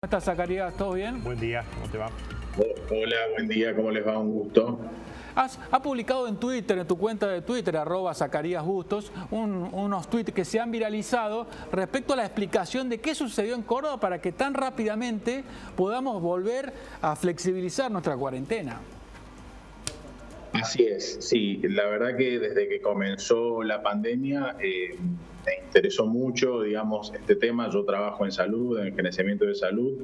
¿Cómo estás, Zacarías? ¿Todo bien? Buen día, ¿cómo te va? Hola, buen día, ¿cómo les va? Un gusto. Has publicado en Twitter, en tu cuenta de Twitter, @ZacaríasBustos, unos tweets que se han viralizado respecto a la explicación de qué sucedió en Córdoba para que tan rápidamente podamos volver a flexibilizar nuestra cuarentena. Así es, sí, la verdad que desde que comenzó la pandemia me interesó mucho, digamos, este tema. Yo trabajo en salud, en el gerenciamiento de salud,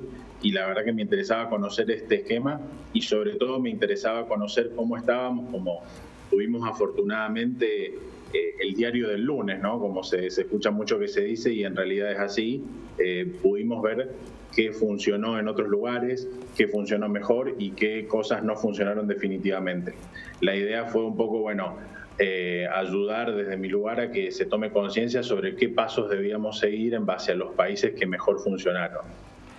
y la verdad que me interesaba conocer este esquema y sobre todo me interesaba conocer cómo estábamos, como tuvimos afortunadamente el diario del lunes, ¿no? Como se escucha mucho que se dice y en realidad es así, pudimos ver qué funcionó en otros lugares, qué funcionó mejor y qué cosas no funcionaron definitivamente. La idea fue un poco, ayudar desde mi lugar a que se tome conciencia sobre qué pasos debíamos seguir en base a los países que mejor funcionaron.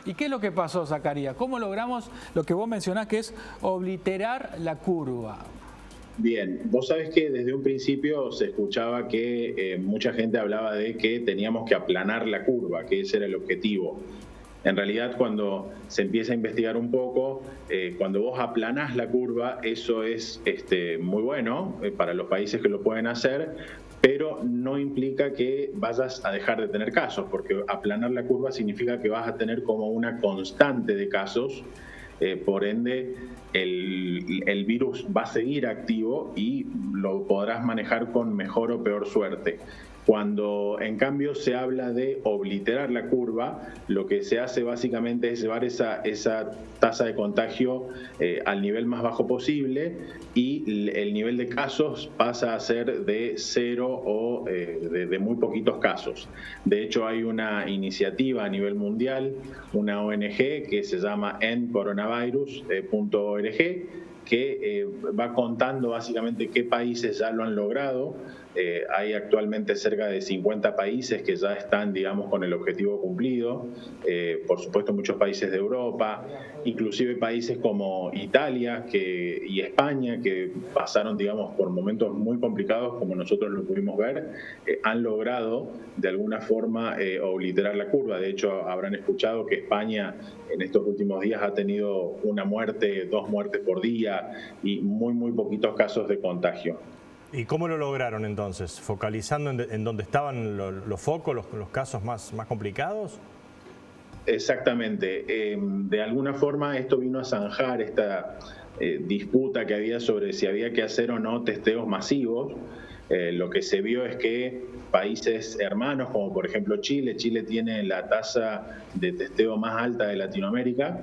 ¿Y qué es lo que pasó, Zacarías? ¿Cómo logramos lo que vos mencionás, que es obliterar la curva? Bien, vos sabés que desde un principio se escuchaba que mucha gente hablaba de que teníamos que aplanar la curva, que ese era el objetivo. En realidad, cuando se empieza a investigar un poco, cuando vos aplanás la curva, eso es muy bueno para los países que lo pueden hacer, pero no implica que vayas a dejar de tener casos, porque aplanar la curva significa que vas a tener como una constante de casos. Por ende, el virus va a seguir activo y lo podrás manejar con mejor o peor suerte. Cuando en cambio se habla de obliterar la curva, lo que se hace básicamente es llevar esa tasa de contagio al nivel más bajo posible y el nivel de casos pasa a ser de cero o de muy poquitos casos. De hecho, hay una iniciativa a nivel mundial, una ONG que se llama endcoronavirus.org, que va contando básicamente qué países ya lo han logrado. Hay actualmente cerca de 50 países que ya están, digamos, con el objetivo cumplido. Por supuesto, muchos países de Europa, inclusive países como Italia y España, que pasaron, digamos, por momentos muy complicados, como nosotros lo pudimos ver, han logrado de alguna forma obliterar la curva. De hecho, habrán escuchado que España en estos últimos días ha tenido una muerte, 2 muertes por día y muy poquitos casos de contagio. ¿Y cómo lo lograron entonces? ¿Focalizando en donde estaban los focos, los casos más complicados? Exactamente. De alguna forma esto vino a zanjar esta disputa que había sobre si había que hacer o no testeos masivos. Lo que se vio es que países hermanos, como por ejemplo Chile tiene la tasa de testeo más alta de Latinoamérica.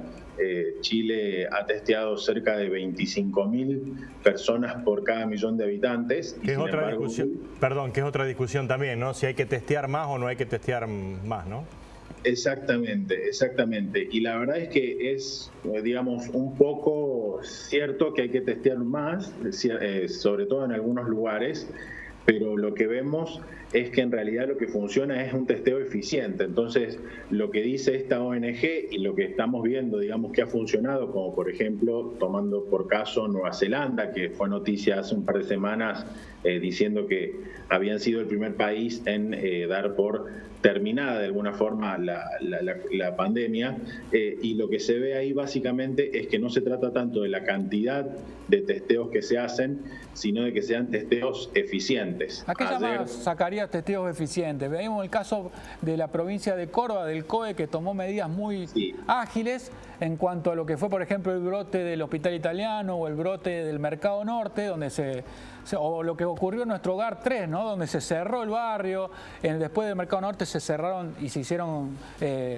Chile ha testeado cerca de 25.000 personas por cada millón de habitantes. Que es otra discusión, perdón, que es otra discusión también, ¿no? Si hay que testear más o no hay que testear más, ¿no? Exactamente. Y la verdad es que es, digamos, un poco cierto que hay que testear más, sobre todo en algunos lugares, pero lo que vemos es que en realidad lo que funciona es un testeo eficiente. Entonces, lo que dice esta ONG y lo que estamos viendo, digamos, que ha funcionado, como por ejemplo, tomando por caso Nueva Zelanda, que fue noticia hace un par de semanas diciendo que habían sido el primer país en dar por terminada de alguna forma la pandemia, y lo que se ve ahí básicamente es que no se trata tanto de la cantidad de testeos que se hacen, sino de que sean testeos eficientes. ¿A qué sacaría testeos eficientes? Veamos el caso de la provincia de Córdoba, del COE, que tomó medidas muy ágiles en cuanto a lo que fue, por ejemplo, el brote del Hospital Italiano o el brote del Mercado Norte, donde o lo que ocurrió en nuestro Hogar 3, ¿no? Donde se cerró el barrio, después del Mercado Norte se cerraron y se hicieron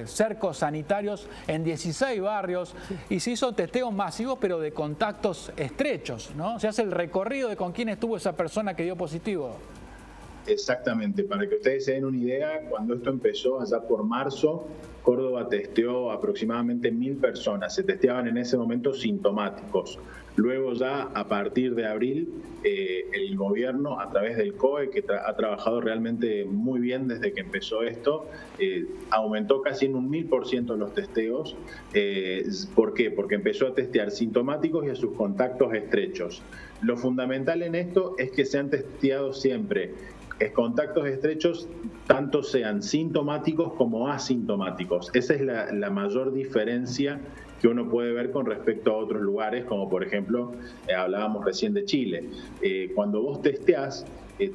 cercos sanitarios en 16 barrios y se hizo testeos masivos, pero de contactos estrechos, ¿no? Se hace el recorrido de con quién estuvo esa persona que dio positivo. Exactamente, para que ustedes se den una idea, cuando esto empezó allá por marzo, Córdoba testeó aproximadamente 1.000 personas, se testeaban en ese momento sintomáticos. Luego ya a partir de abril, el gobierno a través del COE, que ha trabajado realmente muy bien desde que empezó esto, aumentó casi en un 1000% los testeos. ¿Por qué? Porque empezó a testear sintomáticos y a sus contactos estrechos. Lo fundamental en esto es que se han testeado siempre contactos estrechos, tanto sean sintomáticos como asintomáticos. sintomáticos. Esa es la mayor diferencia que uno puede ver con respecto a otros lugares, como por ejemplo, hablábamos recién de Chile. Cuando vos testeás,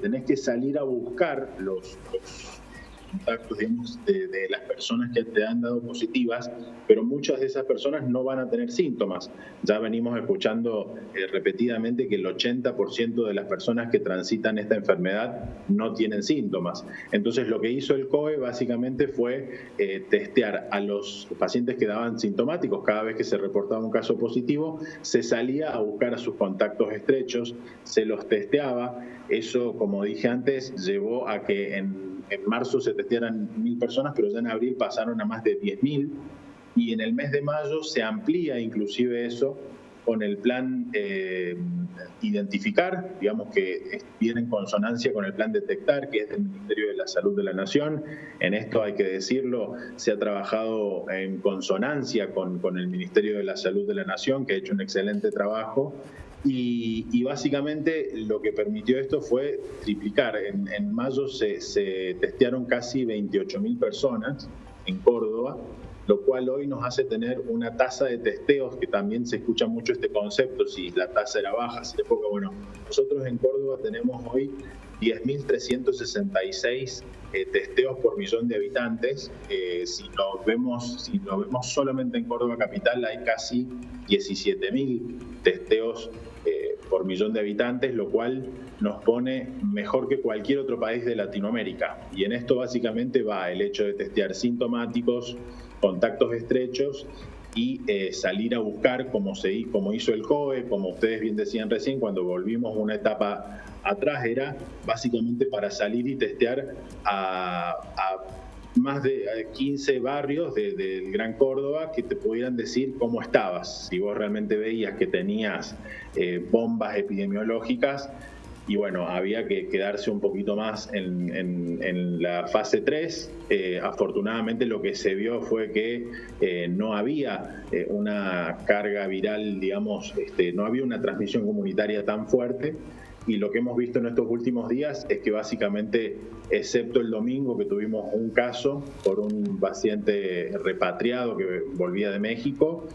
tenés que salir a buscar los contactos, digamos, de las personas que te han dado positivas, pero muchas de esas personas no van a tener síntomas. Ya venimos escuchando repetidamente que el 80% de las personas que transitan esta enfermedad no tienen síntomas. Entonces, lo que hizo el COE básicamente fue testear a los pacientes que daban sintomáticos. Cada vez que se reportaba un caso positivo, se salía a buscar a sus contactos estrechos, se los testeaba. Eso, como dije antes, llevó a que en marzo se testearan 1.000 personas, pero ya en abril pasaron a más de 10.000, y en el mes de mayo se amplía inclusive eso con el plan Identificar, digamos que viene en consonancia con el plan Detectar, que es del Ministerio de la Salud de la Nación. En esto, hay que decirlo, se ha trabajado en consonancia con el Ministerio de la Salud de la Nación, que ha hecho un excelente trabajo. Y básicamente lo que permitió esto fue triplicar. En mayo se testearon casi 28.000 personas en Córdoba, lo cual hoy nos hace tener una tasa de testeos, que también se escucha mucho este concepto, si la tasa era baja, si era poca. Bueno, nosotros en Córdoba tenemos hoy 10.366 testeos por millón de habitantes. Si lo vemos solamente en Córdoba capital, hay casi 17.000 testeos por millón de habitantes, lo cual nos pone mejor que cualquier otro país de Latinoamérica. Y en esto básicamente va el hecho de testear sintomáticos, contactos estrechos y salir a buscar, como hizo el COE, como ustedes bien decían recién, cuando volvimos una etapa atrás, era básicamente para salir y testear a más de 15 barrios del Gran Córdoba, que te pudieran decir cómo estabas, si vos realmente veías que tenías bombas epidemiológicas. Y bueno, había que quedarse un poquito más en la fase 3. Afortunadamente lo que se vio fue que no había una carga viral, digamos, no había una transmisión comunitaria tan fuerte. Y lo que hemos visto en estos últimos días es que básicamente, excepto el domingo que tuvimos un caso por un paciente repatriado que volvía de México,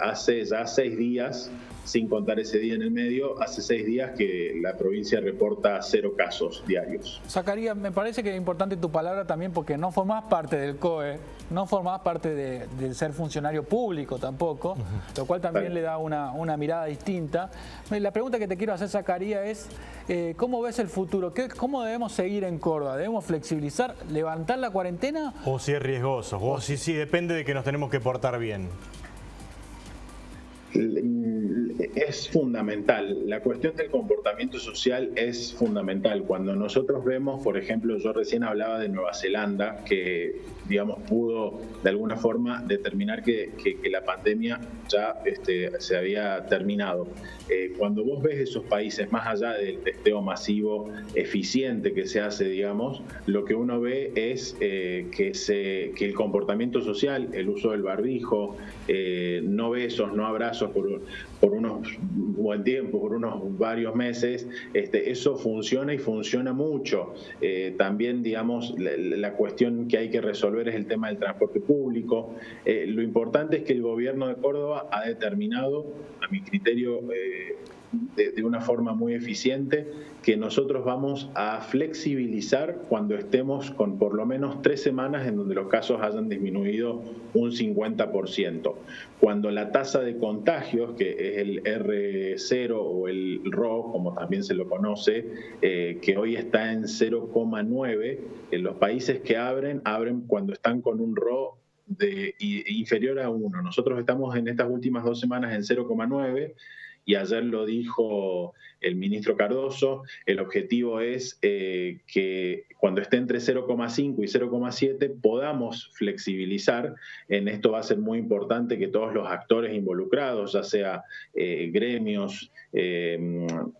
hace ya 6 días, sin contar ese día en el medio, hace 6 días que la provincia reporta 0 casos diarios. Zacarías, me parece que es importante tu palabra también, porque no formás parte del COE, no formás parte de ser funcionario público tampoco, lo cual también le da una mirada distinta. La pregunta que te quiero hacer, Zacarías, es ¿cómo ves el futuro? ¿Cómo debemos seguir en Córdoba? ¿Debemos flexibilizar, levantar la cuarentena? ¿O si es riesgoso? ¿O si depende de que nos tenemos que portar bien? Es fundamental. La cuestión del comportamiento social es fundamental. Cuando nosotros vemos, por ejemplo, yo recién hablaba de Nueva Zelanda, que, digamos, pudo de alguna forma determinar que la pandemia ya se había terminado. Cuando vos ves esos países, más allá del testeo masivo eficiente que se hace, digamos, lo que uno ve es que el comportamiento social, el uso del barbijo, no besos, no abrazos por unos buen tiempo, por unos varios meses, eso funciona, y funciona mucho. También, digamos, la cuestión que hay que resolver es el tema del transporte público. Lo importante es que el gobierno de Córdoba ha determinado, a mi criterio, de una forma muy eficiente, que nosotros vamos a flexibilizar cuando estemos con por lo menos 3 semanas en donde los casos hayan disminuido un 50%. Cuando la tasa de contagios, que es el R0 o el RO, como también se lo conoce, que hoy está en 0,9, en los países que abren cuando están con un RO inferior a 1. Nosotros estamos en estas últimas 2 semanas en 0,9, y ayer lo dijo el ministro Cardoso. El objetivo es que cuando esté entre 0,5 y 0,7 podamos flexibilizar. En esto va a ser muy importante que todos los actores involucrados, ya sea gremios,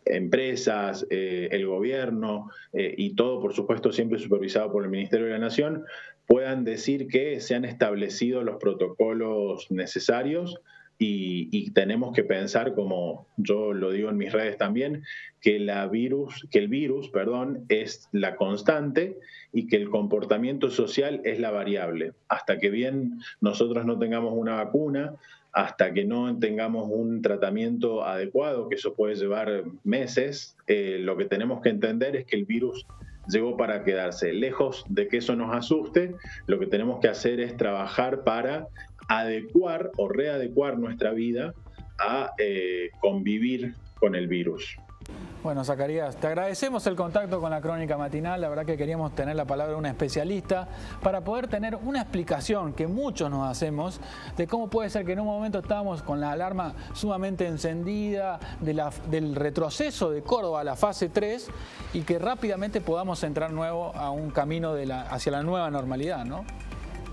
empresas, el gobierno, y todo, por supuesto, siempre supervisado por el Ministerio de la Nación, puedan decir que se han establecido los protocolos necesarios y tenemos que pensar, como yo lo digo en mis redes también, que el virus, es la constante y que el comportamiento social es la variable. Hasta que bien nosotros no tengamos una vacuna, hasta que no tengamos un tratamiento adecuado, que eso puede llevar meses, lo que tenemos que entender es que el virus llegó para quedarse. Lejos de que eso nos asuste, lo que tenemos que hacer es trabajar para adecuar o readecuar nuestra vida a convivir con el virus. Bueno, Zacarías, te agradecemos el contacto con la Crónica Matinal. La verdad que queríamos tener la palabra de un especialista para poder tener una explicación que muchos nos hacemos de cómo puede ser que en un momento estábamos con la alarma sumamente encendida del retroceso de Córdoba a la fase 3 y que rápidamente podamos entrar nuevo a un camino hacia la nueva normalidad, ¿no?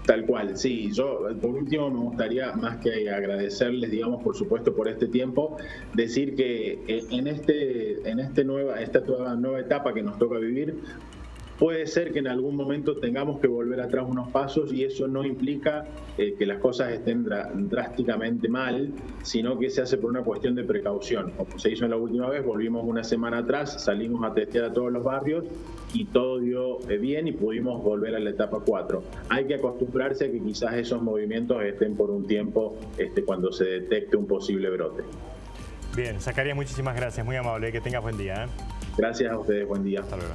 Tal cual, sí. Yo, por último, me gustaría, más que agradecerles, digamos, por supuesto, por este tiempo, decir que en esta nueva etapa que nos toca vivir, puede ser que en algún momento tengamos que volver atrás unos pasos y eso no implica que las cosas estén drásticamente mal, sino que se hace por una cuestión de precaución. Como se hizo en la última vez, volvimos una semana atrás, salimos a testear a todos los barrios y todo dio bien y pudimos volver a la etapa 4. Hay que acostumbrarse a que quizás esos movimientos estén por un tiempo cuando se detecte un posible brote. Bien, Zacarías, muchísimas gracias, muy amable, que tengas buen día. Gracias a ustedes, buen día. Hasta luego.